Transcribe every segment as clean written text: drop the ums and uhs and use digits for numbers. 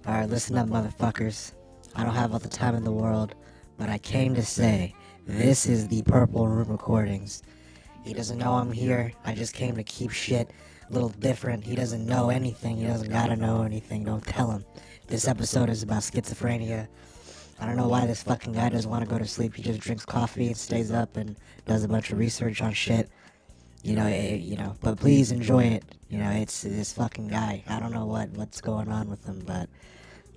Alright, listen up, motherfuckers. I don't have all the time in the world, but I came to say, this is the Purpleroom Recordings. He doesn't know I'm here. I just came to keep shit a little different. He doesn't know anything. He doesn't gotta know anything. Don't tell him. This episode is about schizophrenia. I don't know why this fucking guy doesn't want to go to sleep. He just drinks coffee and stays up and does a bunch of research on shit. But please enjoy it. It's this fucking guy. I don't know what's going on with him, but,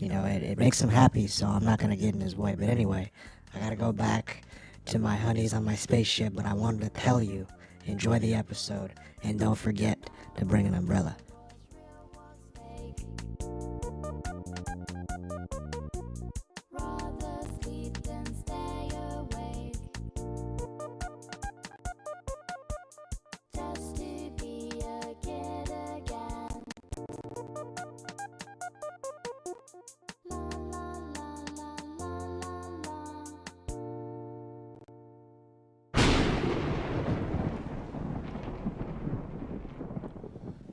it makes him happy, so I'm not gonna get in his way. But anyway, I gotta go back to my honeys on my spaceship, but I wanted to tell you, enjoy the episode, and don't forget to bring an umbrella.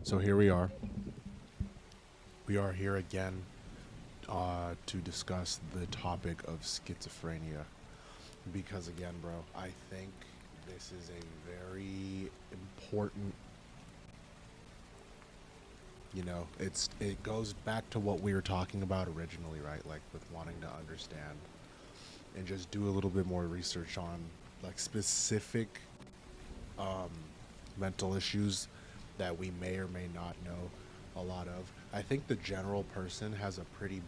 So here we are. We are here again to discuss the topic of schizophrenia. Because again, bro, I think this is a very important, it goes back to what we were talking about originally, right? Like with wanting to understand and just do a little bit more research on like specific mental issues that we may or may not know a lot of. I think the general person has a pretty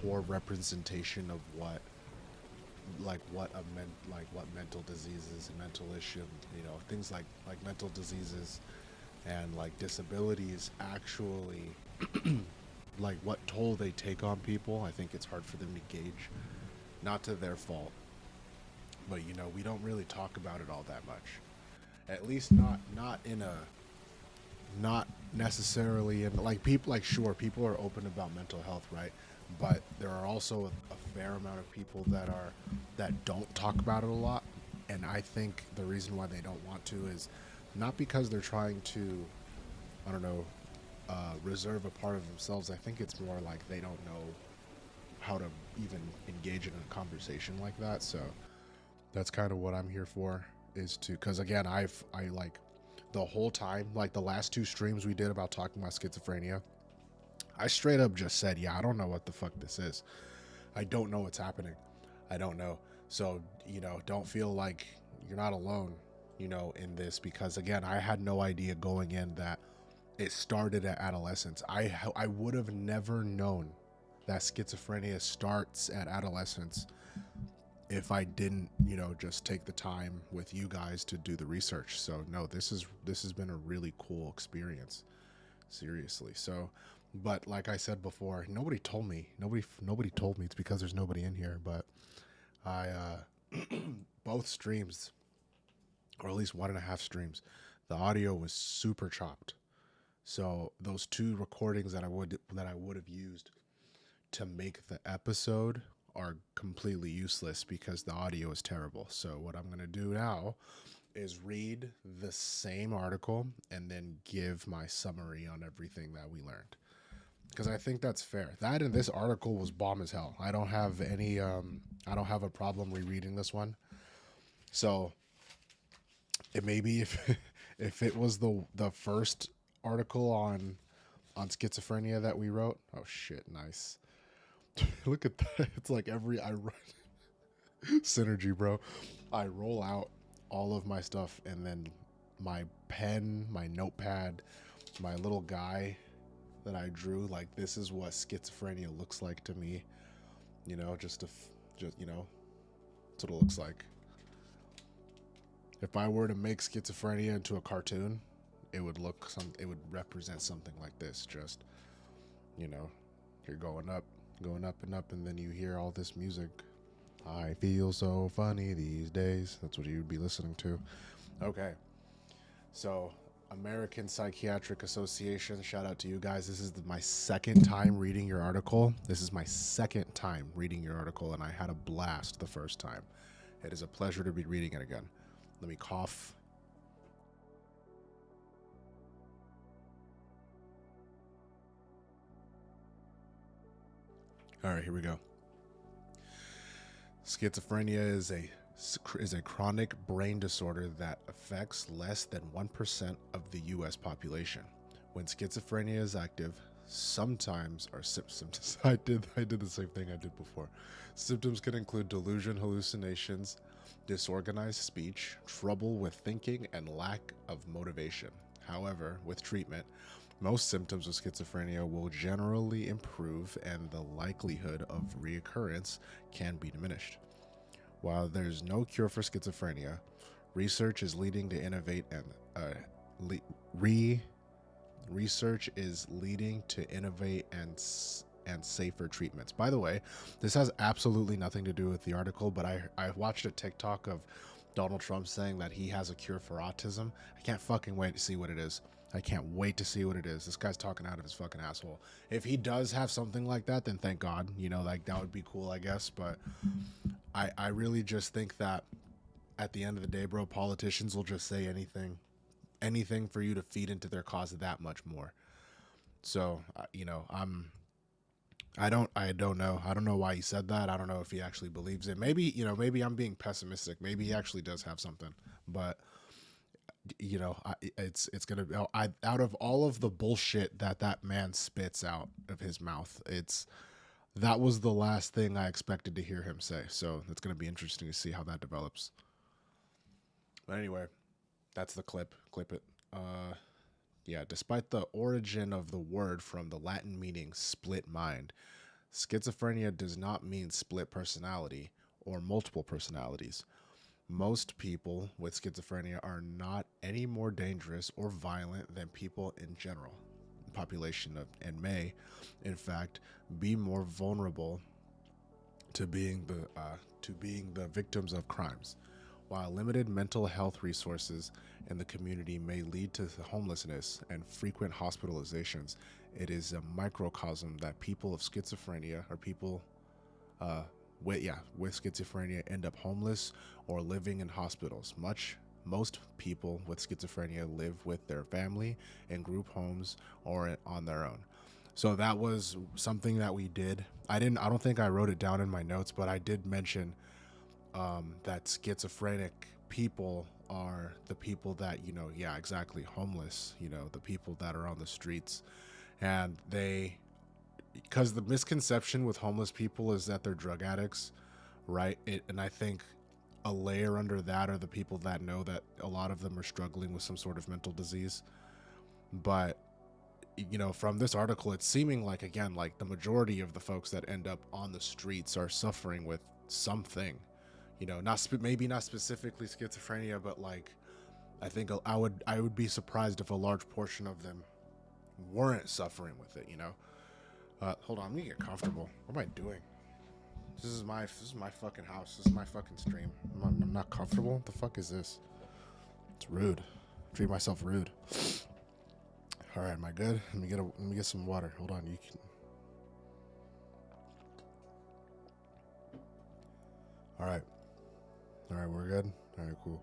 poor representation of what mental diseases and mental issue, things like mental diseases and like disabilities actually like what toll they take on people. I think it's hard for them to gauge, not to their fault, but we don't really talk about it all that much, at least not necessarily in like people. Like, sure, people are open about mental health, right? But there are also a fair amount of people that don't talk about it a lot. And I think the reason why they don't want to is not because they're trying to, reserve a part of themselves. I think it's more like they don't know how to even engage in a conversation like that. So that's kind of what I'm here for, is to, because again, I like the whole time, like the last two streams we did about talking about schizophrenia, I straight up just said, yeah, I don't know what the fuck this is. I don't know what's happening. I don't know. So, don't feel like you're not alone, in this, because again, I had no idea going in that it started at adolescence. I would have never known that schizophrenia starts at adolescence if I didn't, just take the time with you guys to do the research. So no, this has been a really cool experience, seriously. So, but like I said before, nobody told me. It's because there's nobody in here. But I both streams, or at least 1.5 streams, the audio was super chopped. So those two recordings that I would have used to make the episode are completely useless because the audio is terrible. So what I'm going to do now is read the same article and then give my summary on everything that we learned, because I think that's fair. That and this article was bomb as hell. I don't have a problem rereading this one. So it maybe if it was the first article on schizophrenia that we wrote. Oh shit, nice. Look at that. It's like synergy, bro. I roll out all of my stuff, and then my pen, my notepad, my little guy that I drew, like this is what schizophrenia looks like to me. Just that's what it looks like. If I were to make schizophrenia into a cartoon, it would represent something like this. Just, you're going up and up, and then you hear all this music. I feel so funny these days. That's what you'd be listening to. Okay. So, American Psychiatric Association, shout out to you guys. This is my second time reading your article. And I had a blast the first time. It is a pleasure to be reading it again. Let me cough. All right, here we go. Schizophrenia is a chronic brain disorder that affects less than 1% of the U.S. population. When schizophrenia is active, sometimes are symptoms. I did the same thing I did before. Symptoms can include delusion, hallucinations, disorganized speech, trouble with thinking, and lack of motivation. However, with treatment, most symptoms of schizophrenia will generally improve and the likelihood of reoccurrence can be diminished. While there's no cure for schizophrenia, research is leading to innovate and research is leading to innovate and safer treatments. By the way, this has absolutely nothing to do with the article, but I watched a TikTok of Donald Trump saying that he has a cure for autism. I can't fucking wait to see what it is. I can't wait to see what it is. This guy's talking out of his fucking asshole. If he does have something like that, then thank God. You know, like that would be cool, I guess. But I really just think that at the end of the day, bro, politicians will just say anything for you to feed into their cause that much more. So, you know, I don't know. I don't know why he said that. I don't know if he actually believes it. Maybe, you know, maybe I'm being pessimistic. Maybe he actually does have something, but you know, it's going to, out of all of the bullshit that man spits out of his mouth, that was the last thing I expected to hear him say. So it's going to be interesting to see how that develops. But anyway, that's the clip. Clip it. Yeah, despite the origin of the word from the Latin meaning split mind, schizophrenia does not mean split personality or multiple personalities. Most people with schizophrenia are not any more dangerous or violent than people in general population and may, in fact, be more vulnerable to being the victims of crimes. While limited mental health resources in the community may lead to homelessness and frequent hospitalizations, it is a microcosm that people of schizophrenia or people with schizophrenia end up homeless or living in hospitals. Most people with schizophrenia live with their family in group homes or on their own. So that was something that we did. I don't think I wrote it down in my notes, but I did mention that schizophrenic people are the people that, you know, yeah, exactly, homeless, you know, the people that are on the streets. And because the misconception with homeless people is that they're drug addicts, right? And I think a layer under that are the people that know that a lot of them are struggling with some sort of mental disease. But, you know, from this article, it's seeming like, again, like the majority of the folks that end up on the streets are suffering with something, you know, maybe not specifically schizophrenia, but like, I think I would be surprised if a large portion of them weren't suffering with it, you know? Hold on, I'm gonna get comfortable. What am I doing? This is my fucking house. This is my fucking stream. I'm not comfortable. What the fuck is this? It's rude. Treat myself rude. All right, am I good? Let me get some water. Hold on. All right, we're good. All right, cool.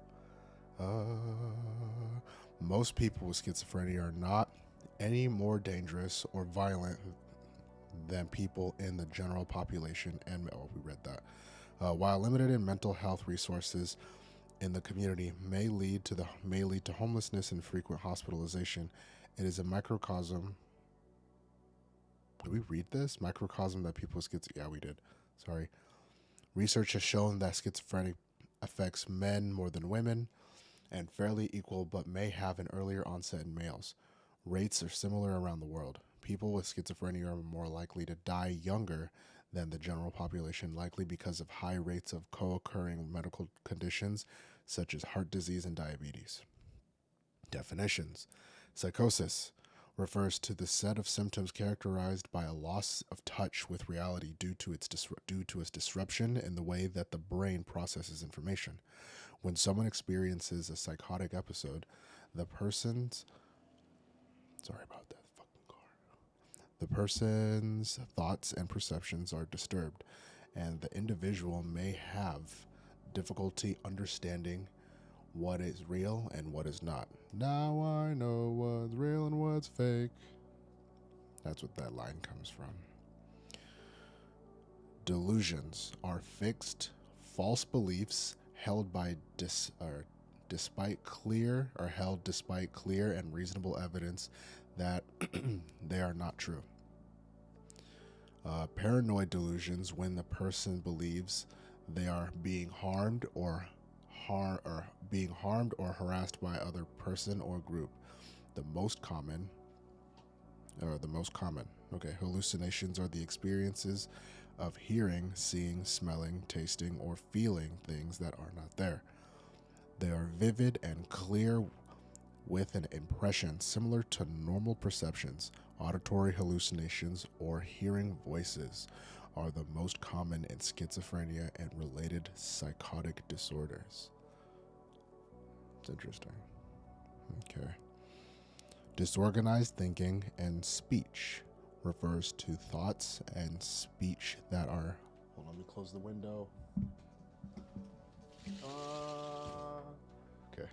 Most people with schizophrenia are not any more dangerous or violent than people in the general population, and we read that. While limited in mental health resources in the community may lead to homelessness and frequent hospitalization, it is a microcosm. Did we read this? Microcosm that people with schizophrenia. Yeah, we did. Sorry. Research has shown that schizophrenia affects men more than women, and fairly equal, but may have an earlier onset in males. Rates are similar around the world. People with schizophrenia are more likely to die younger than the general population, likely because of high rates of co-occurring medical conditions such as heart disease and diabetes. Definitions. Psychosis refers to the set of symptoms characterized by a loss of touch with reality due to its disruption in the way that the brain processes information. When someone experiences a psychotic episode, the person's thoughts and perceptions are disturbed, and the individual may have difficulty understanding what is real and what is not. Now I know what's real and what's fake. That's what that line comes from. Delusions are fixed, false beliefs held by despite clear and reasonable evidence that they are not true. Paranoid delusions, when the person believes they are being harmed or harassed by other person or group. The most common. Okay, hallucinations are the experiences of hearing, seeing, smelling, tasting, or feeling things that are not there. They are vivid and clear with an impression similar to normal perceptions. Auditory hallucinations or hearing voices are the most common in schizophrenia and related psychotic disorders. It's interesting. Okay. Disorganized thinking and speech refers to thoughts and speech that are. Hold on, let me close the window. Okay.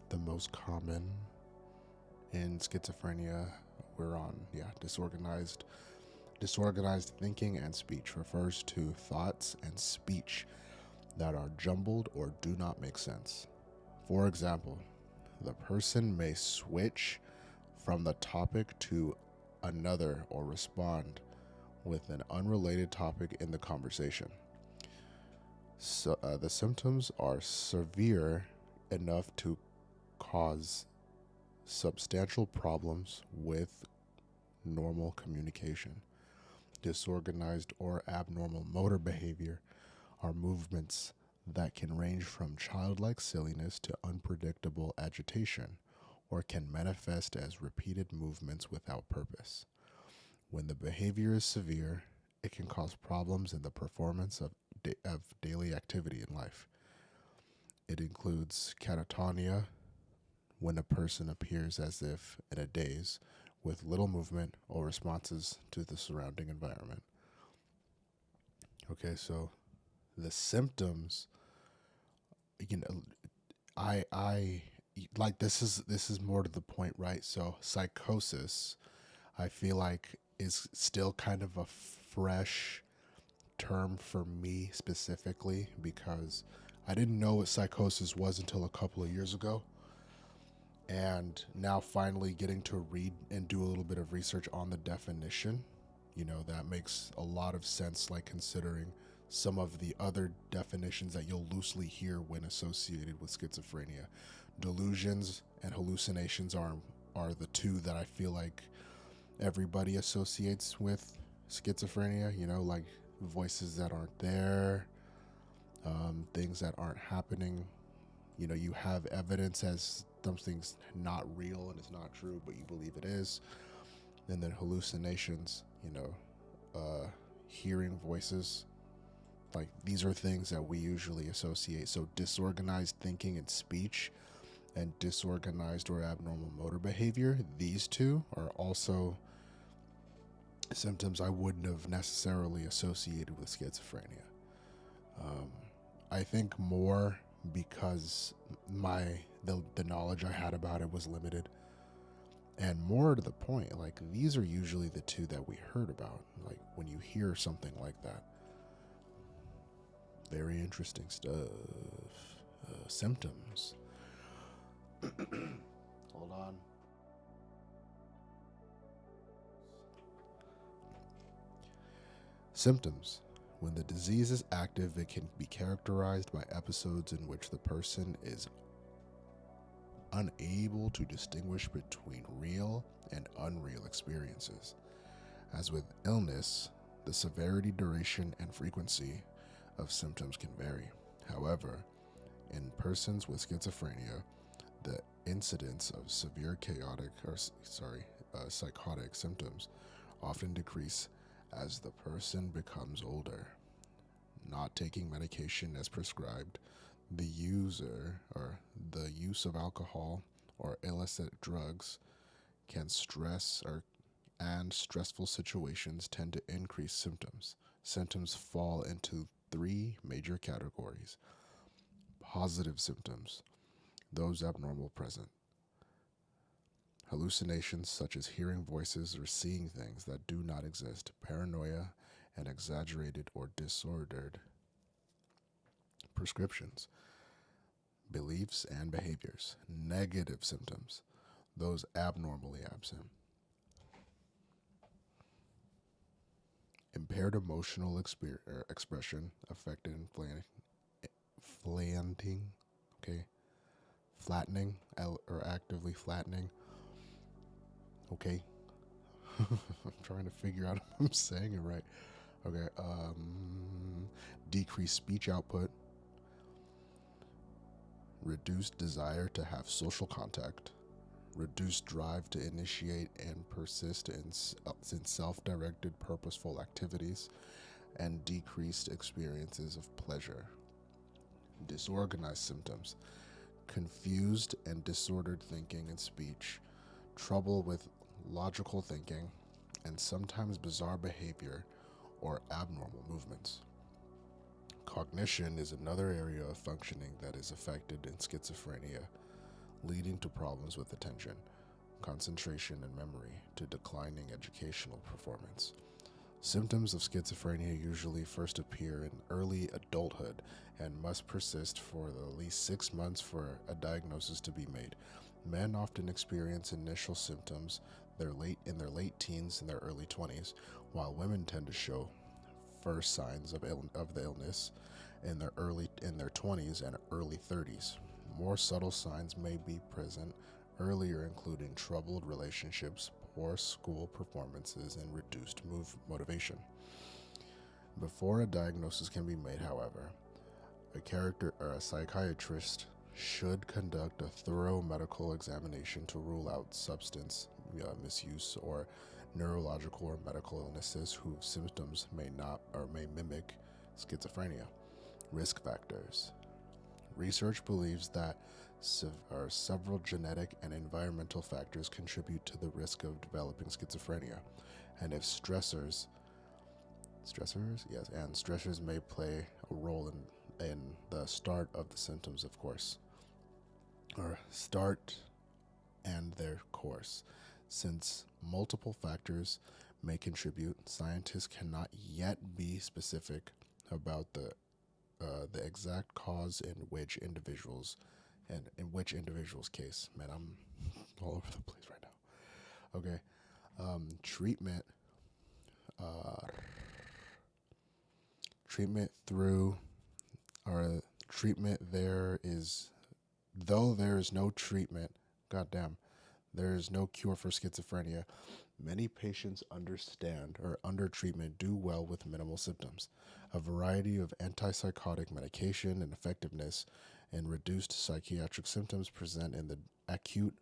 The most common in schizophrenia, we're on, disorganized thinking and speech refers to thoughts and speech that are jumbled or do not make sense. For example, the person may switch from the topic to another or respond with an unrelated topic in the conversation. So, the symptoms are severe enough to cause substantial problems with normal communication. Disorganized or abnormal motor behavior are movements that can range from childlike silliness to unpredictable agitation, or can manifest as repeated movements without purpose. When the behavior is severe, it can cause problems in the performance of daily activity in life. It includes catatonia, when a person appears as if in a daze, with little movement or responses to the surrounding environment. Okay, so the symptoms, I like, this is more to the point, right? So psychosis, I feel like, is still kind of a fresh term for me specifically, because I didn't know what psychosis was until a couple of years ago. And now finally getting to read and do a little bit of research on the definition, that makes a lot of sense, like considering some of the other definitions that you'll loosely hear when associated with schizophrenia. Delusions and hallucinations are the two that I feel like everybody associates with schizophrenia, like voices that aren't there, things that aren't happening. You have evidence as something's not real and it's not true, but you believe it is. And then hallucinations, hearing voices, like, these are things that we usually associate. So disorganized thinking and speech and disorganized or abnormal motor behavior, these two are also symptoms I wouldn't have necessarily associated with schizophrenia. I think more because the knowledge I had about it was limited. And more to the point, like, these are usually the two that we heard about, like, when you hear something like that. Very interesting stuff. Symptoms. Hold on. Symptoms. When the disease is active, it can be characterized by episodes in which the person is unable to distinguish between real and unreal experiences. As with illness, the severity, duration, and frequency of symptoms can vary. However, in persons with schizophrenia, the incidence of severe psychotic symptoms often decrease as the person becomes older. Not taking medication as prescribed, the use of alcohol or illicit drugs and stressful situations tend to increase symptoms. Symptoms fall into three major categories. Positive symptoms, those abnormal present. hallucinations such as hearing voices or seeing things that do not exist, paranoia, and exaggerated or disordered prescriptions, beliefs and behaviors, negative symptoms, those abnormally absent, impaired emotional expression affected in flanting, okay, flattening or actively flattening, okay. I'm trying to figure out if I'm saying it right. Okay, decreased speech output, reduced desire to have social contact, reduced drive to initiate and persist in self-directed purposeful activities, and decreased experiences of pleasure. Disorganized symptoms, confused and disordered thinking and speech, trouble with logical thinking, and sometimes bizarre behavior or abnormal movements. Cognition is another area of functioning that is affected in schizophrenia, leading to problems with attention, concentration, and memory, to declining educational performance. Symptoms of schizophrenia usually first appear in early adulthood and must persist for at least 6 months for a diagnosis to be made. Men often experience initial symptoms in their late teens and their early 20s, while women tend to show first signs of the illness in their 20s and early 30s. More subtle signs may be present earlier, including troubled relationships, poor school performances, and reduced motivation. Before a diagnosis can be made, however, a psychiatrist should conduct a thorough medical examination to rule out substance misuse or neurological or medical illnesses whose symptoms may mimic schizophrenia. Risk factors. Research believes that several genetic and environmental factors contribute to the risk of developing schizophrenia, and if stressors may play a role in the start of the symptoms, of course, or start and their course. Since multiple factors may contribute, scientists cannot yet be specific about the exact cause in which individuals case. Man, I'm all over the place right now. Okay, treatment there is, though there is no treatment, goddamn, there is no cure for schizophrenia. Many patients under treatment do well with minimal symptoms. A variety of antipsychotic medication and effectiveness and reduced psychiatric symptoms present in the acute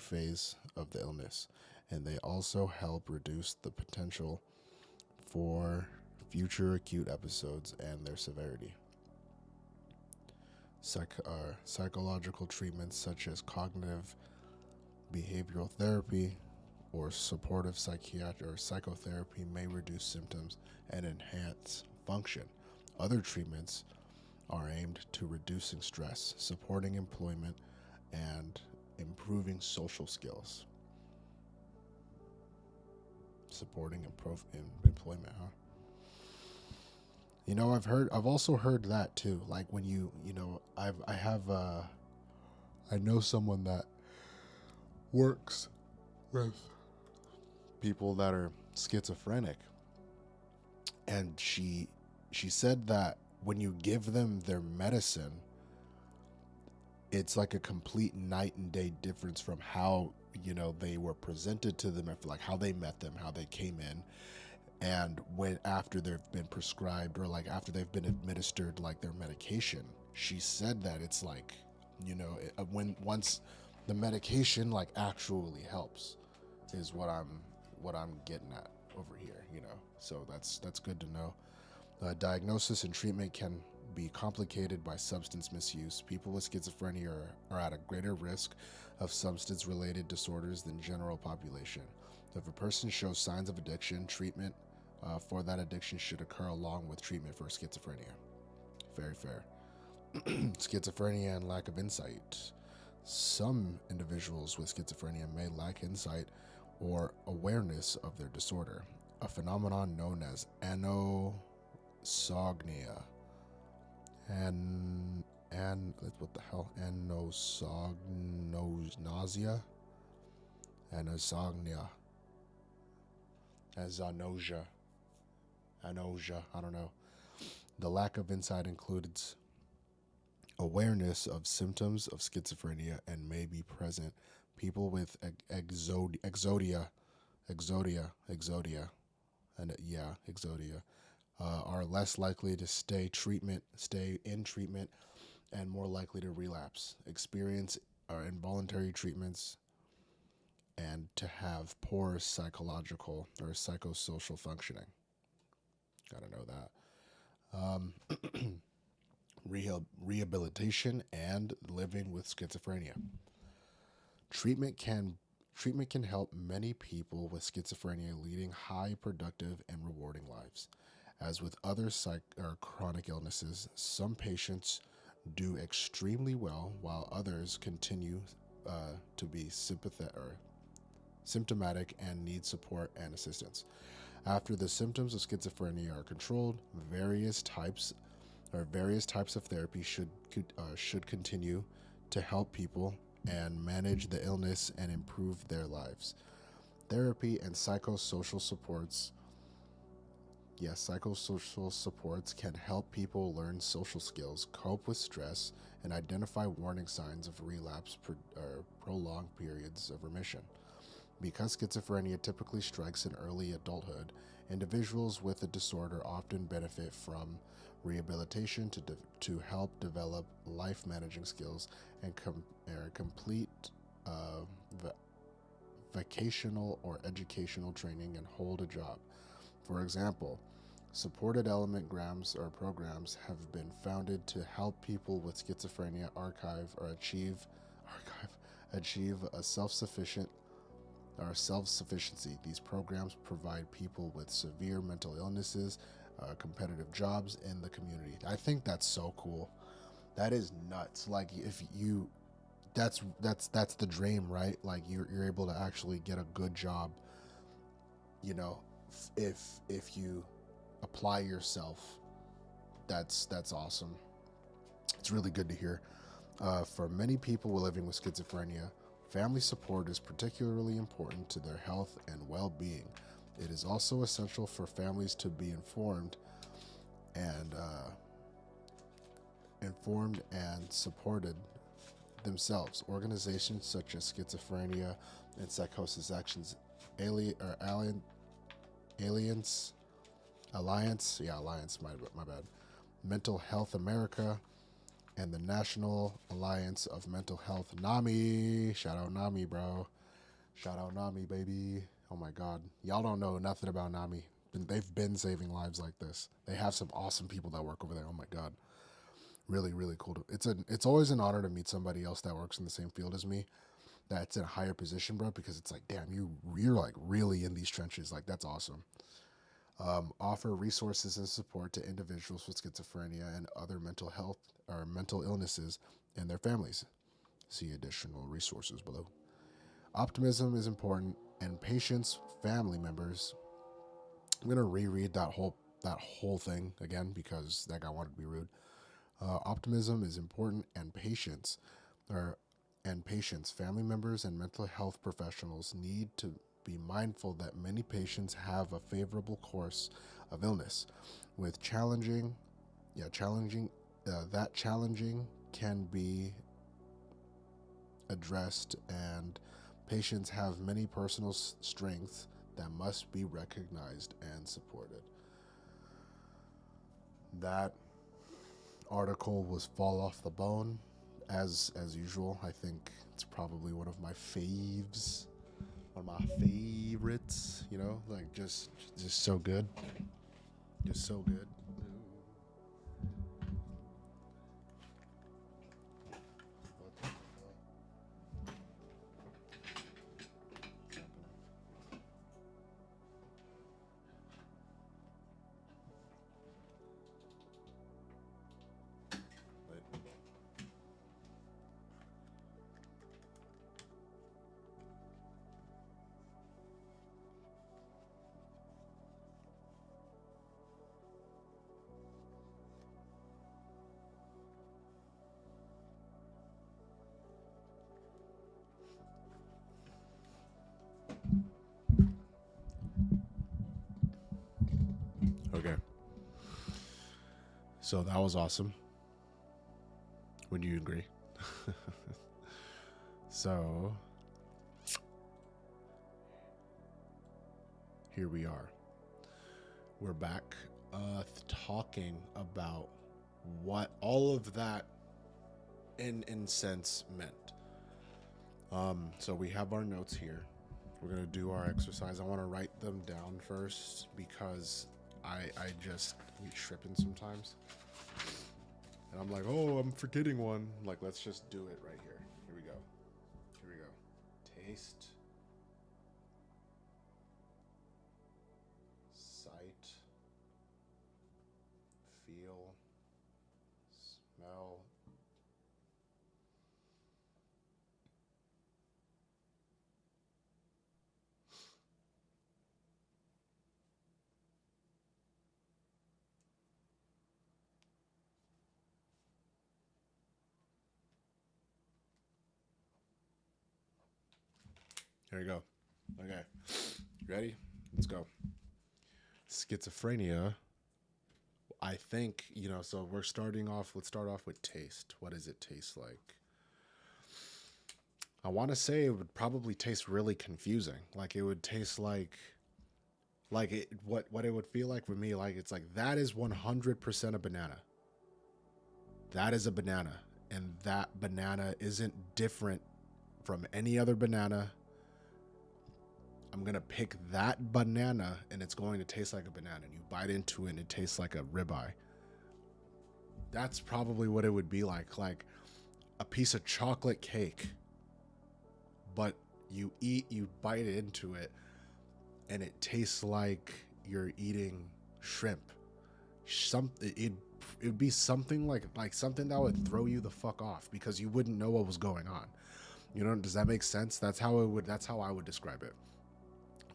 phase of the illness, and they also help reduce the potential for future acute episodes and their severity. Psychological treatments such as cognitive behavioral therapy or supportive psychotherapy may reduce symptoms and enhance function. Other treatments are aimed to reducing stress, supporting employment, and improving social skills. Supporting employment, huh? You know, I've also heard that too. Like when I know someone that works with people that are schizophrenic, and she said that when you give them their medicine, it's like a complete night and day difference from how they were presented to them, like how they met them, how they came in, and when after they've been prescribed or like after they've been administered like their medication. She said that it's like when once the medication like actually helps is what I'm getting at over here, so that's good to know. Diagnosis and treatment can be complicated by substance misuse. People with schizophrenia are at a greater risk of substance-related disorders than general population. If a person shows signs of addiction, treatment for that addiction should occur along with treatment for schizophrenia. Very fair. Schizophrenia and lack of insight. Some individuals with schizophrenia may lack insight or awareness of their disorder, a phenomenon known as anosognia. And what the hell? Anosognosia? Anosognia. Azonosia. Anosia. I don't know. The lack of insight includes awareness of symptoms of schizophrenia and may be present. People with exodia, are less likely to stay in treatment, and more likely to relapse, experience involuntary treatments, and to have poor psychological or psychosocial functioning. Gotta know that. Rehabilitation and living with schizophrenia. Treatment can help many people with schizophrenia leading high, productive, and rewarding lives. As with other chronic illnesses, some patients do extremely well, while others continue to be symptomatic and need support and assistance. After the symptoms of schizophrenia are controlled, various types of therapy should continue to help people and manage the illness and improve their lives. Therapy and psychosocial supports can help people learn social skills, cope with stress, and identify warning signs of relapse or prolonged periods of remission. Because schizophrenia typically strikes in early adulthood, individuals with the disorder often benefit from rehabilitation to help develop life managing skills and complete vocational or educational training and hold a job. For example, supported element programs have been founded to help people with schizophrenia achieve a self-sufficiency. These programs provide people with severe mental illnesses competitive jobs in the community. I think that's so cool. That is nuts. Like if you, that's the dream, right? Like you're able to actually get a good job. You know, if you apply yourself, that's awesome. It's really good to hear. For many people living with schizophrenia, family support is particularly important to their health and well-being. It is also essential for families to be informed and supported themselves. Organizations such as Schizophrenia and Psychosis Actions Alliance, my bad. Mental Health America, and the National Alliance of Mental Health, NAMI. Shout out NAMI, bro. Shout out NAMI, baby. Oh my God. Y'all don't know nothing about NAMI. They've been saving lives like this. They have some awesome people that work over there. Oh my God. Really, really cool. It's always an honor to meet somebody else that works in the same field as me, that's in a higher position, bro, because it's like, damn, you're like really in these trenches. Like, that's awesome. Offer resources and support to individuals with schizophrenia and other mental health or mental illnesses and their families. See additional resources below. Optimism is important, and patients, family members. I'm gonna reread that whole thing again because that guy wanted to be rude. Optimism is important, and patients, family members, and mental health professionals need to be mindful that many patients have a favorable course of illness, with challenging can be addressed, and patients have many personal strengths that must be recognized and supported. That article was fall off the bone, as usual. I think it's probably one of my favorites. You know, like just so good, just so good. So that was awesome. Would you agree? So here we are. We're back talking about what all of that in sense meant. So we have our notes here. We're gonna do our exercise. I want to write them down first because I just be tripping sometimes, and I'm like, oh, I'm forgetting one. Like, let's just do it right here. Here we go. Here we go. Taste, sight, feel, smell, here we go. Okay. Ready? Let's go. Schizophrenia. I think, so we're starting off, let's start off with taste. What does it taste like? I want to say it would probably taste really confusing. Like it would taste like what it would feel like for me, like it's like that is 100% a banana. That is a banana. And that banana isn't different from any other banana. I'm going to pick that banana and it's going to taste like a banana. And you bite into it and it tastes like a ribeye. That's probably what it would be like a piece of chocolate cake. But you bite into it and it tastes like you're eating shrimp. It'd be something like something that would throw you the fuck off because you wouldn't know what was going on. Does that make sense? That's how I would describe it.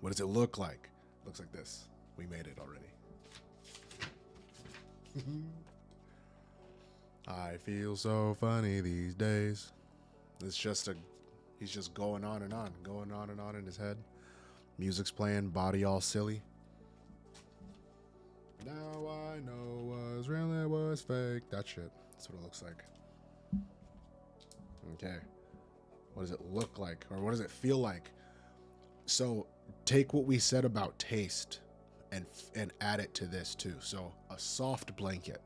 What does it look like? Looks like this. We made it already. I feel so funny these days. He's just going on and on in his head. Music's playing, body all silly. Now I know what's real and what's fake. That shit. That's what it looks like. Okay. What does it look like? Or what does it feel like? So take what we said about taste and add it to this too. So a soft blanket.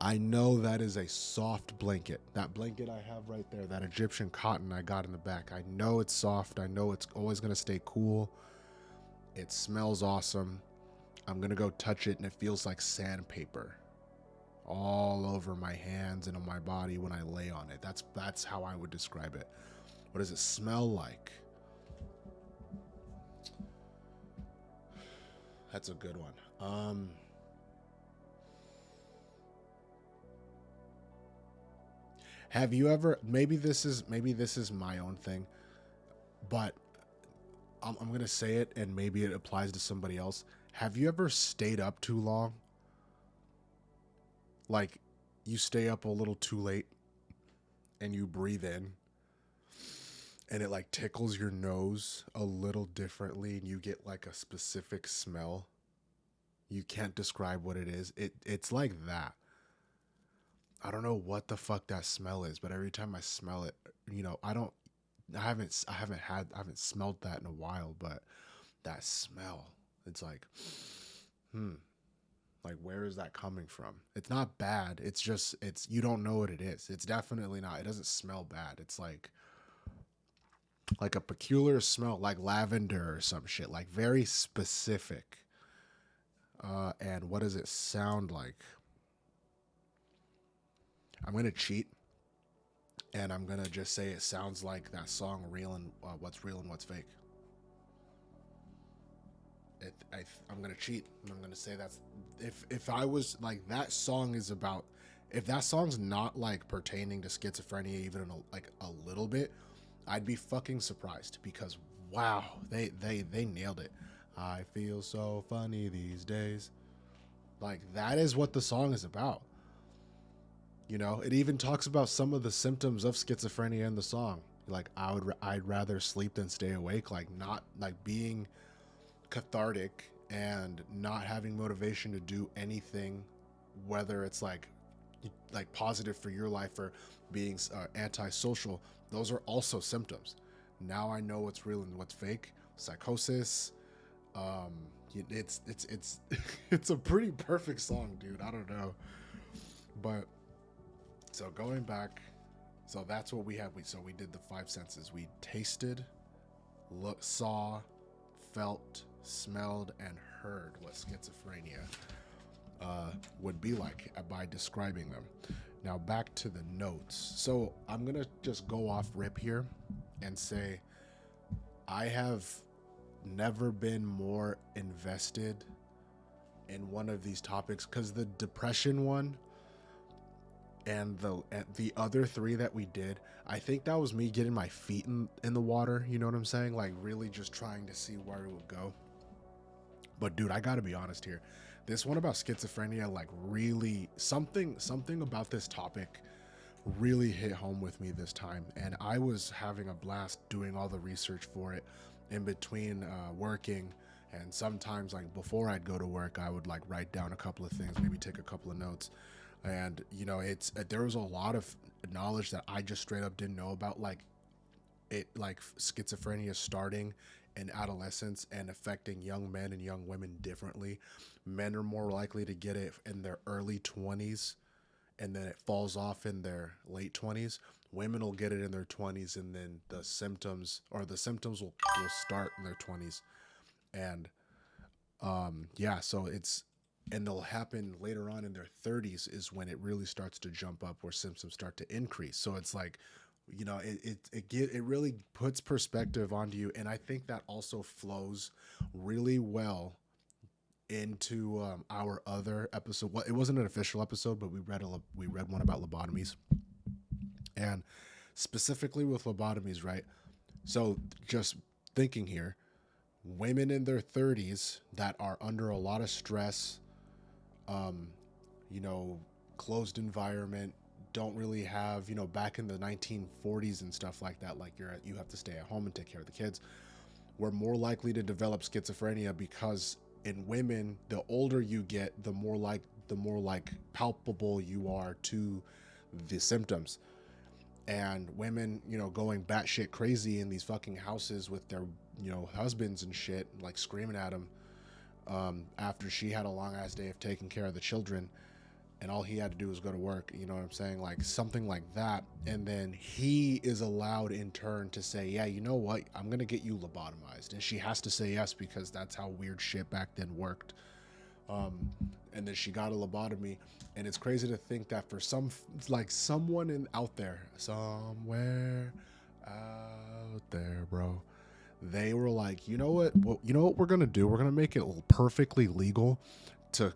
I know that is a soft blanket. That blanket I have right there, that Egyptian cotton I got in the back. I know it's soft. I know it's always going to stay cool. It smells awesome. I'm going to go touch it and it feels like sandpaper all over my hands and on my body when I lay on it. That's how I would describe it. What does it smell like? That's a good one. Have you ever, maybe this is my own thing, but I'm going to say it and maybe it applies to somebody else. Have you ever stayed up too long? Like you stay up a little too late and you breathe in and it like tickles your nose a little differently and you get like a specific smell. You can't describe what it is. It's like that. I don't know what the fuck that smell is, but every time I smell it, I haven't smelled that in a while, but that smell, it's like, like where is that coming from? It's not bad. It's just, you don't know what it is. It's definitely not. It doesn't smell bad. It's like a peculiar smell, like lavender or some shit, like very specific. And what does it sound like? I'm going to cheat and I'm going to just say it sounds like that song What's Real and What's Fake. I'm going to cheat and I'm going to say that's if I was like that song is about, if that song's not like pertaining to schizophrenia even a little bit, I'd be fucking surprised because wow, they nailed it. I feel so funny these days. Like that is what the song is about. It even talks about some of the symptoms of schizophrenia in the song. Like I'd rather sleep than stay awake. Like not like being cathartic and not having motivation to do anything, whether it's like positive for your life or being antisocial, those are also symptoms. Now I know what's real and what's fake. Psychosis. It's it's a pretty perfect song, dude. I don't know, but so going back, so that's what we had. We did the five senses. We tasted, saw, felt, smelled, and heard what schizophrenia would be like by describing them. Now back to the notes. So I'm gonna just go off rip here and say I have never been more invested in one of these topics, because the depression one and the other three that we did, I think that was me getting my feet in the water, you know what I'm saying, like really just trying to see where it would go. But dude, I gotta be honest here, this one about schizophrenia, like really something about this topic really hit home with me this time, and I was having a blast doing all the research for it in between working, and sometimes like before I'd go to work I would like write down a couple of things, maybe take a couple of notes. And you know, it's there was a lot of knowledge that I just straight up didn't know about, like schizophrenia starting in adolescence and affecting young men and young women differently. Men are more likely to get it in their early 20s, and then it falls off in their late 20s. Women will get it in their 20s, and then the symptoms will start in their 20s. And yeah, so and they'll happen later on in their 30s is when it really starts to jump up, where symptoms start to increase. So it's like, you know, it really puts perspective onto you. And I think that also flows really well into our other episode. Well, it wasn't an official episode, but we read one about lobotomies, and specifically with lobotomies, right? So just thinking here, women in their 30s that are under a lot of stress, you know, closed environment, don't really have, you know, back in the 1940s and stuff like that, like you have to stay at home and take care of the kids, we're more likely to develop schizophrenia, because in women, the older you get, the more like palpable you are to the symptoms. And women, you know, going batshit crazy in these fucking houses with their, you know, husbands and shit, like screaming at them, after she had a long ass day of taking care of the children, and all he had to do was go to work, you know what I'm saying, like something like that. And then he is allowed in turn to say, yeah, you know what, I'm gonna get you lobotomized, and she has to say yes, because that's how weird shit back then worked. And then she got a lobotomy, and it's crazy to think that for someone out there, somewhere out there, bro, they were like, you know what, we're gonna do, we're gonna make it perfectly legal to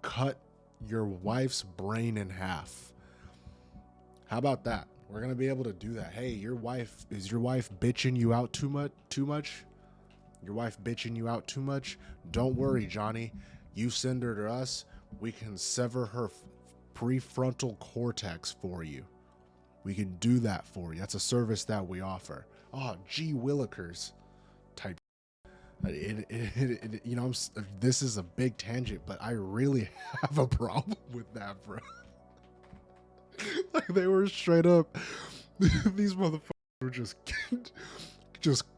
cut your wife's brain in half. How about that? We're gonna be able to do that. Hey, is your wife bitching you out too much? Your wife bitching you out too much? Don't worry, Johnny. You send her to us. We can sever her prefrontal cortex for you. We can do that for you. That's a service that we offer. Oh, gee willikers type. You know, this is a big tangent, but I really have a problem with that, bro. Like, they were straight up, these motherfuckers were just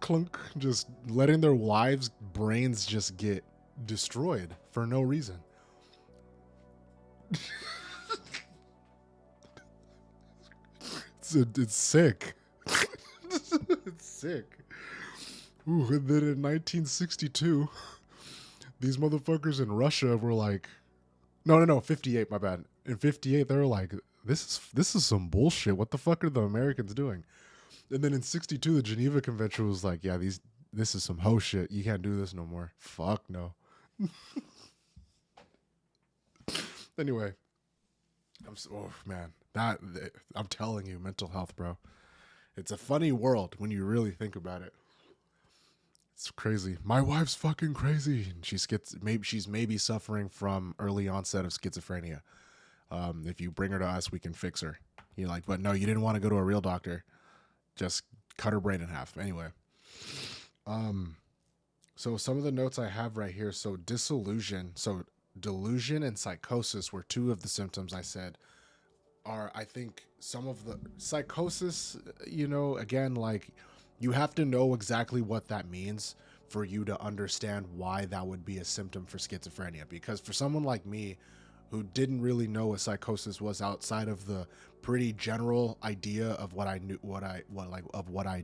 clunk, just letting their wives' brains just get destroyed for no reason. It's sick. It's sick. Ooh, and then in 1962, these motherfuckers in Russia were like, no, 58, my bad. In 58, they were like, this is some bullshit. What the fuck are the Americans doing? And then in 62, the Geneva Convention was like, yeah, this is some hoe shit. You can't do this no more. Fuck no. Anyway, I'm telling you, mental health, bro. It's a funny world when you really think about it. It's crazy. My wife's fucking crazy. She's maybe suffering from early onset of schizophrenia. If you bring her to us, we can fix her. You're like, but no, you didn't want to go to a real doctor. Just cut her brain in half. Anyway. So some of the notes I have right here. So delusion and psychosis were two of the symptoms I said are, I think, some of the psychosis, again, like, you have to know exactly what that means for you to understand why that would be a symptom for schizophrenia. Because for someone like me who didn't really know what psychosis was outside of the pretty general idea of what I knew, what I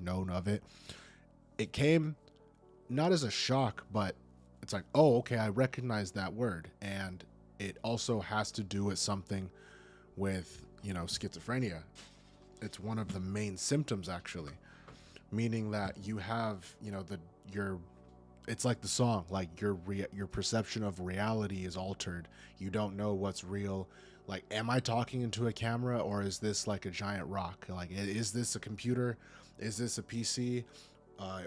known of it, it came not as a shock, but it's like, oh, okay, I recognize that word. And it also has to do with something with, schizophrenia. It's one of the main symptoms, actually, meaning that you have, it's like the song, like your perception of reality is altered. You don't know what's real. Like, am I talking into a camera, or is this like a giant rock? Like, is this a computer? Is this a PC?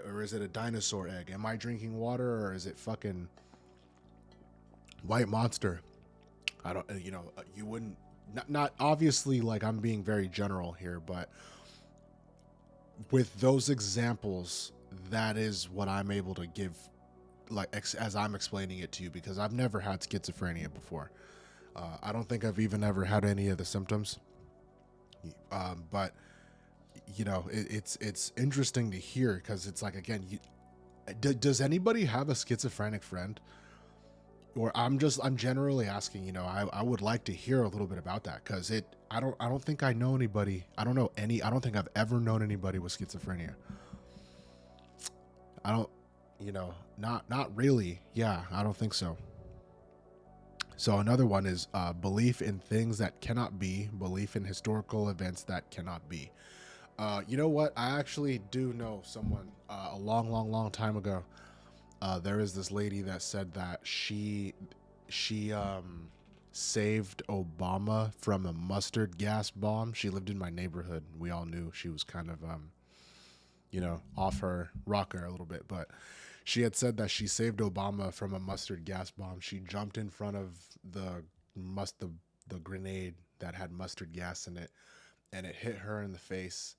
Or is it a dinosaur egg? Am I drinking water, or is it fucking White Monster? I don't, you wouldn't, not obviously, like, I'm being very general here, but with those examples, that is what I'm able to give, like, as I'm explaining it to you, because I've never had schizophrenia before. I don't think I've even ever had any of the symptoms. But it's interesting to hear, because it's like, again, does anybody have a schizophrenic friend? Or I'm generally asking, I would like to hear a little bit about that, because I don't think I know anybody. I don't think I've ever known anybody with schizophrenia. I don't, not really. Yeah, I don't think so. So another one is belief in things that cannot be, belief in historical events that cannot be. You know what? I actually do know someone a long time ago. There is this lady that said that she saved Obama from a mustard gas bomb. She lived in my neighborhood. We all knew she was kind of off her rocker a little bit, but she had said that she saved Obama from a mustard gas bomb. She jumped in front of the grenade that had mustard gas in it, and it hit her in the face,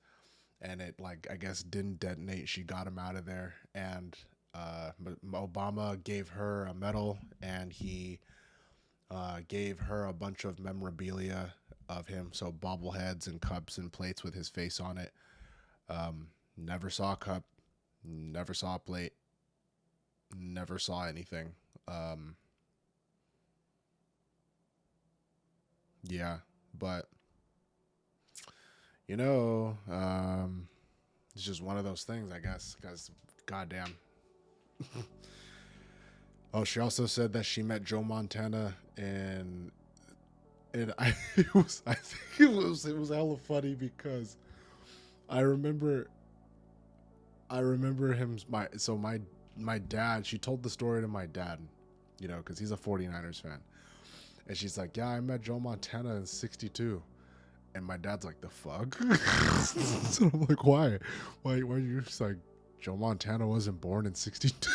and it, like, I guess didn't detonate. She got him out of there, and Obama gave her a medal, and he gave her a bunch of memorabilia of him, so bobbleheads and cups and plates with his face on it. Never saw a cup, never saw a plate, never saw anything. Yeah, but it's just one of those things, I guess, because goddamn. Oh, she also said that she met Joe Montana, and I think it was hella funny, because I remember him, my dad, she told the story to my dad, because he's a 49ers fan. And she's like, yeah, I met Joe Montana in 62. And my dad's like, the fuck? So I'm like, why? Why are you just like, Joe Montana wasn't born in 62?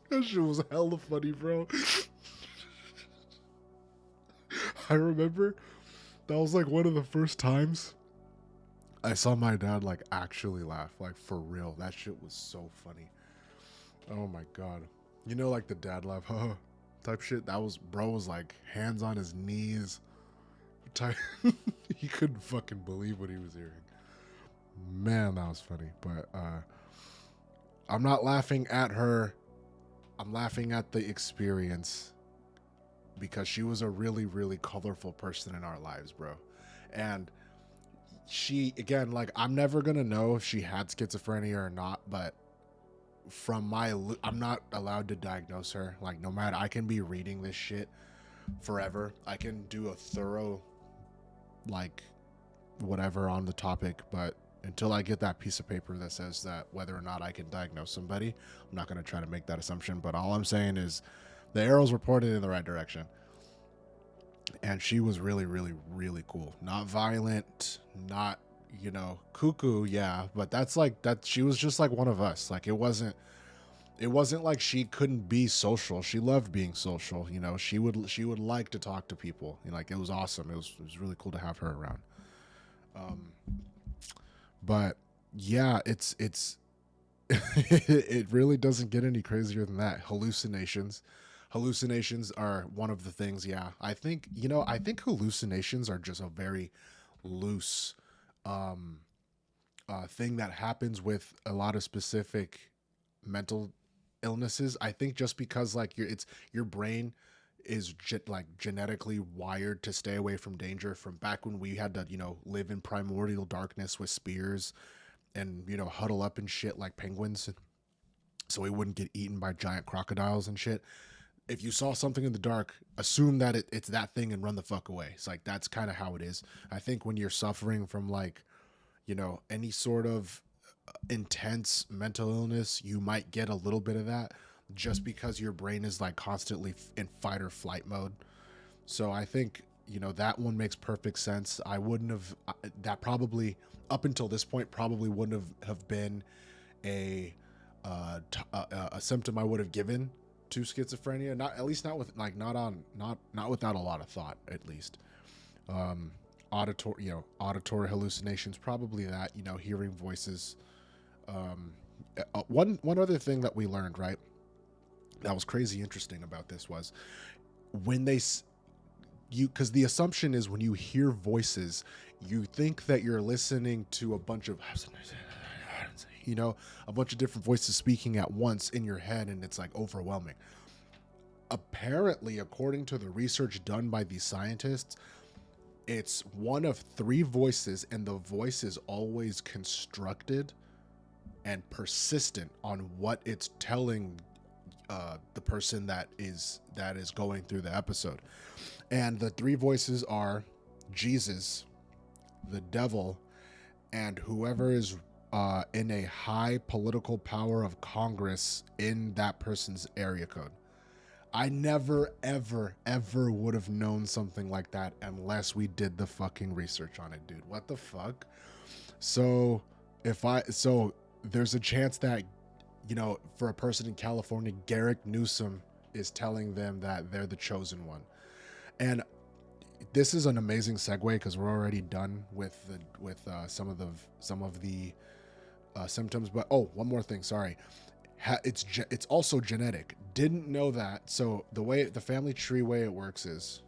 That shit was hella funny, bro. I remember that was like one of the first times I saw my dad, like, actually laugh, like, for real. That shit was so funny. Oh my god. Like the dad laugh, huh, type shit. Bro was like hands on his knees type. He couldn't fucking believe what he was hearing. Man, that was funny. But I'm not laughing at her. I'm laughing at the experience, because she was a really, really colorful person in our lives, bro. And she, again, like, I'm never gonna know if she had schizophrenia or not, but I'm not allowed to diagnose her. Like, no matter, I can be reading this shit forever. I can do a thorough, like, whatever on the topic, but until I get that piece of paper that says that whether or not I can diagnose somebody, I'm not going to try to make that assumption. But all I'm saying is the arrows were pointed in the right direction. And she was really, really, really cool. Not violent, not, cuckoo, yeah, but that's like that. She was just like one of us. Like, it wasn't like she couldn't be social. She loved being social. She would like to talk to people. Like, it was awesome. It was really cool to have her around. But Yeah, it's it really doesn't get any crazier than that. Hallucinations are one of the things. Yeah, I think, I think hallucinations are just a very loose um thing that happens with a lot of specific mental illnesses. I think just because like your brain is like genetically wired to stay away from danger, from back when we had to live in primordial darkness with spears and huddle up and shit like penguins so we wouldn't get eaten by giant crocodiles and shit. If you saw something in the dark, assume that it's that thing and run the fuck away. It's like that's kind of how it is. I think when you're suffering from like any sort of intense mental illness, you might get a little bit of that just because your brain is like constantly in fight or flight mode. So I think, that one makes perfect sense. I wouldn't have, that probably, up until this point, probably wouldn't have been a, a symptom I would have given to schizophrenia. Not, at least not with like, not without a lot of thought, at least. Auditory hallucinations, probably that, hearing voices. One other thing that we learned, right, that was crazy interesting about this was when because the assumption is when you hear voices, you think that you're listening to a bunch of a bunch of different voices speaking at once in your head, and it's like overwhelming. Apparently, according to the research done by these scientists, it's one of three voices, and the voice is always constructed and persistent on what it's telling the person that is going through the episode. And the three voices are Jesus, the devil, and whoever is in a high political power of Congress in that person's area code. I never, ever, ever would have known something like that unless we did the fucking research on it, dude. What the fuck? So there's a chance that, for a person in California, Garrick Newsom is telling them that they're the chosen one. And this is an amazing segue because we're already done with some of the symptoms. But one more thing, sorry. It's also genetic. Didn't know that. So the family tree way it works is,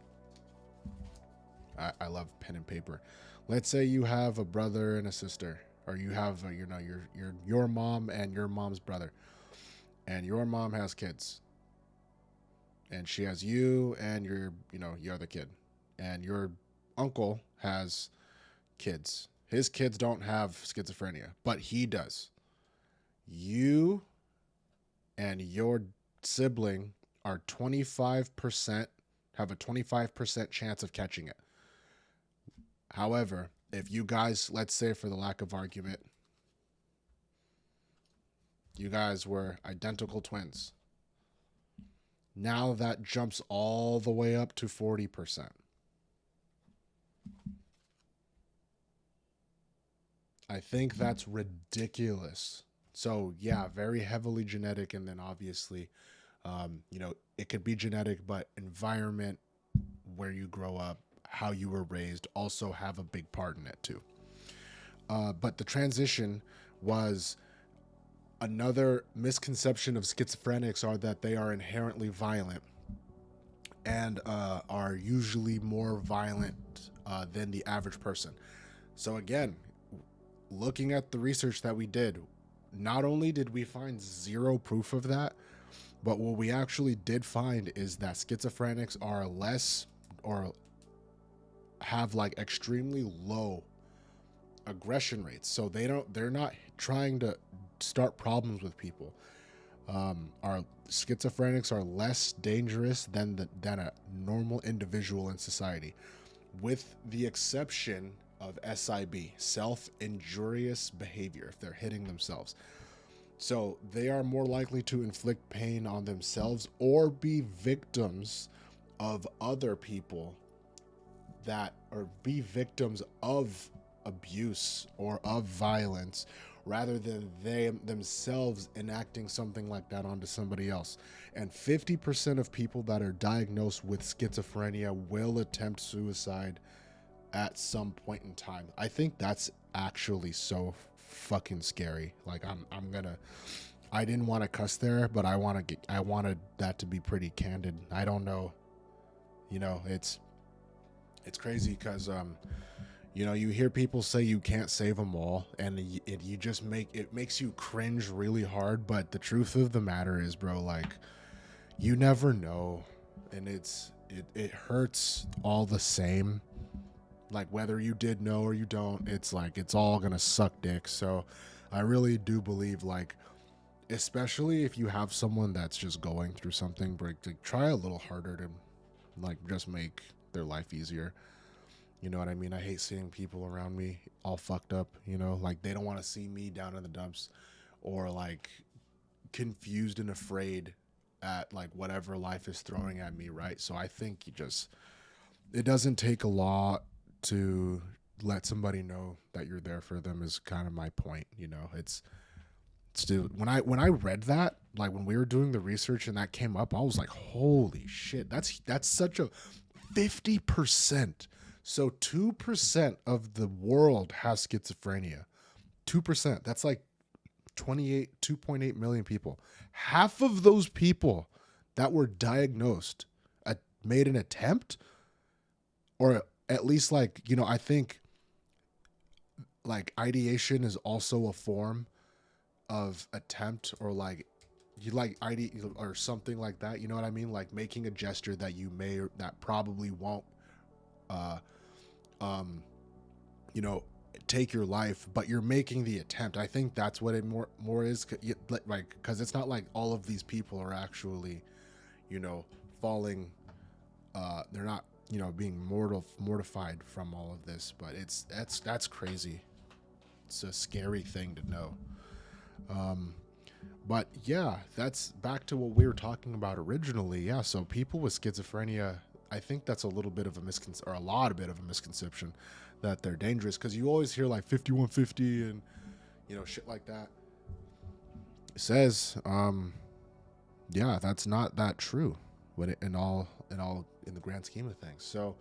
I love pen and paper. Let's say you have a brother and a sister, or you have your mom and your mom's brother, and your mom has kids, and she has you and your other kid, and your uncle has kids. His kids don't have schizophrenia, but he does. You and your sibling are 25%, have a 25% chance of catching it. However, if you guys, let's say for the lack of argument, you guys were identical twins, now that jumps all the way up to 40%. I think that's ridiculous. So yeah, very heavily genetic, and then obviously, it could be genetic, but environment, where you grow up, how you were raised, also have a big part in it too. But the transition was another misconception of schizophrenics are that they are inherently violent and are usually more violent than the average person. So again, looking at the research that we did, not only did we find zero proof of that, but what we actually did find is that schizophrenics are less, or have like extremely low aggression rates. So they're not trying to start problems with people. Our schizophrenics are less dangerous than a normal individual in society, with the exception of SIB, self-injurious behavior, if they're hitting themselves. So they are more likely to inflict pain on themselves or be victims of other people or be victims of abuse or of violence, rather than they themselves enacting something like that onto somebody else. And 50% of people that are diagnosed with schizophrenia will attempt suicide at some point in time. I think that's actually so fucking scary. Like I didn't want to cuss there, but I wanted that to be pretty candid. I don't know. You know, it's crazy because you know, you hear people say you can't save them all, and you just makes you cringe really hard. But the truth of the matter is, bro, like, you never know, and it hurts all the same. Like, whether you did know or you don't, it's like it's all gonna suck dick. So I really do believe, like, especially if you have someone that's just going through something, like, try a little harder to, like, just make their life easier. You know what I mean? I hate seeing people around me all fucked up, you know, like they don't want to see me down in the dumps, or like confused and afraid at like whatever life is throwing at me, right? So I think it doesn't take a lot to let somebody know that you're there for them, is kind of my point, you know. It's still, when I read that, like when we were doing the research and that came up, I was like, holy shit, that's such a 50%. So 2% of the world has schizophrenia. 2%. That's like 2.8 million people. Half of those people that were diagnosed made an attempt, or at least, like, you know, I think like ideation is also a form of attempt, or like you like ID or something like that. You know what I mean? Like making a gesture that you may or that probably won't you know, take your life, but you're making the attempt. I think that's what it more is, like, because it's not like all of these people are actually, you know, falling, they're not, you know, being mortified from all of this, but that's crazy. It's a scary thing to know. But yeah, that's back to what we were talking about originally. Yeah, so people with schizophrenia, I think that's a little bit of a or a lot of bit of a misconception that they're dangerous, because you always hear like 5150 and, you know, shit like that. It says, yeah, that's not that true in the grand scheme of things. So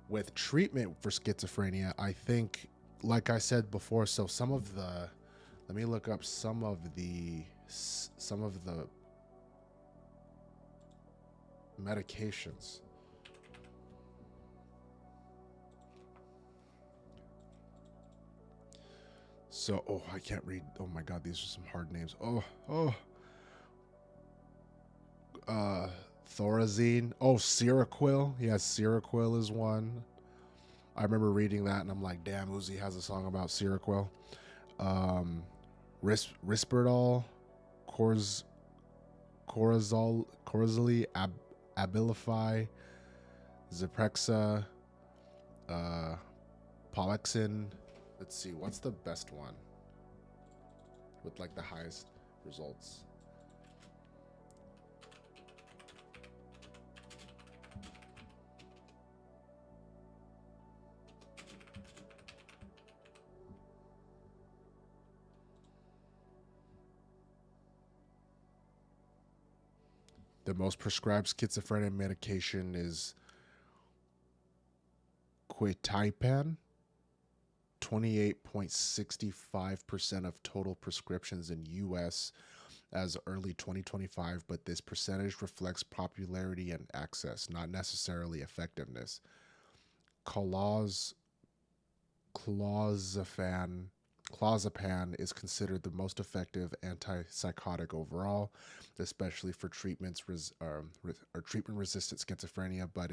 with treatment for schizophrenia, I think, like I said before, so let me look up some of the medications. So, oh, I can't read. Oh my God, these are some hard names. Thorazine. Oh, Seroquel. Yeah, Seroquel is one. I remember reading that and I'm like, damn, Uzi has a song about Seroquel. Risperdal, Corazoli, Abilify, Zyprexa, Polexin. Let's see, what's the best one with like the highest results? The most prescribed schizophrenia medication is Quetiapine. 28.65% of total prescriptions in U.S. as early 2025, but this percentage reflects popularity and access, not necessarily effectiveness. Clozapine is considered the most effective antipsychotic overall, especially for treatment-resistant schizophrenia, but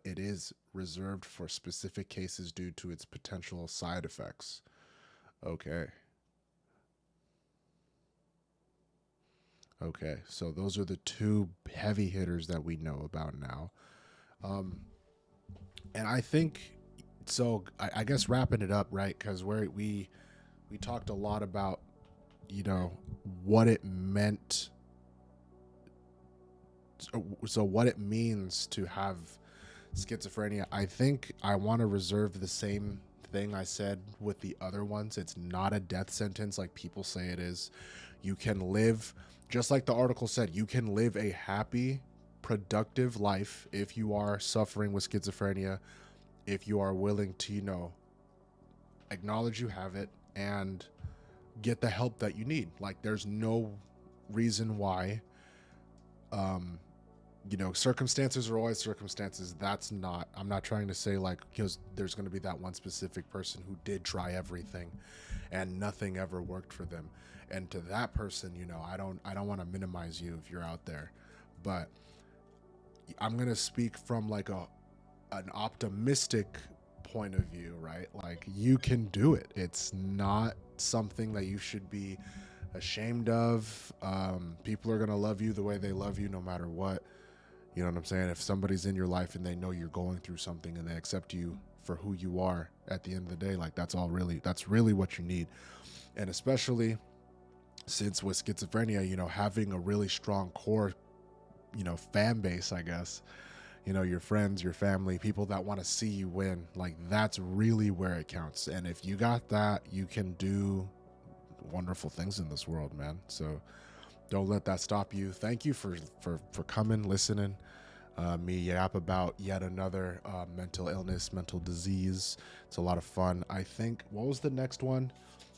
it is reserved for specific cases due to its potential side effects. Okay, so those are the two heavy hitters that we know about now. And I think, so I guess wrapping it up, right? Because we talked a lot about, you know, what it meant. So what it means to have schizophrenia. I think I want to reserve the same thing I said with the other ones. It's not a death sentence like people say it is. You can live, just like the article said, you can live a happy, productive life if you are suffering with schizophrenia, if you are willing to, you know, acknowledge you have it and get the help that you need. Like, there's no reason why, circumstances are always circumstances. I'm not trying to say like, because there's going to be that one specific person who did try everything and nothing ever worked for them. And to that person, I don't want to minimize you if you're out there, but I'm going to speak from like an optimistic point of view, right? Like, you can do it. It's not something that you should be ashamed of. People are going to love you the way they love you no matter what. You know what I'm saying? If somebody's in your life and they know you're going through something and they accept you for who you are at the end of the day, like, that's really what you need. And especially since with schizophrenia, having a really strong core, fan base, I guess, your friends, your family, people that want to see you win, like, that's really where it counts. And if you got that, you can do wonderful things in this world, man. So don't let that stop you. Thank you for coming, listening, me yap about yet another mental illness, mental disease. It's a lot of fun. I think, what was the next one?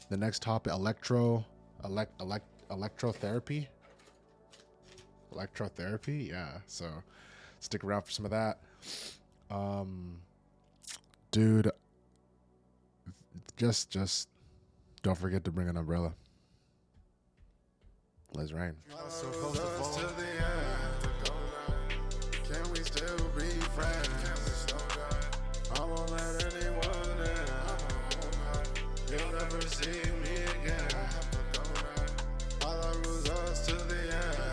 The next topic, electrotherapy. Electrotherapy, yeah. So stick around for some of that. Dude, just don't forget to bring an umbrella. Let's rain. Can we still be friends? I won't let anyone in. You'll never see me again. All I was us to the end.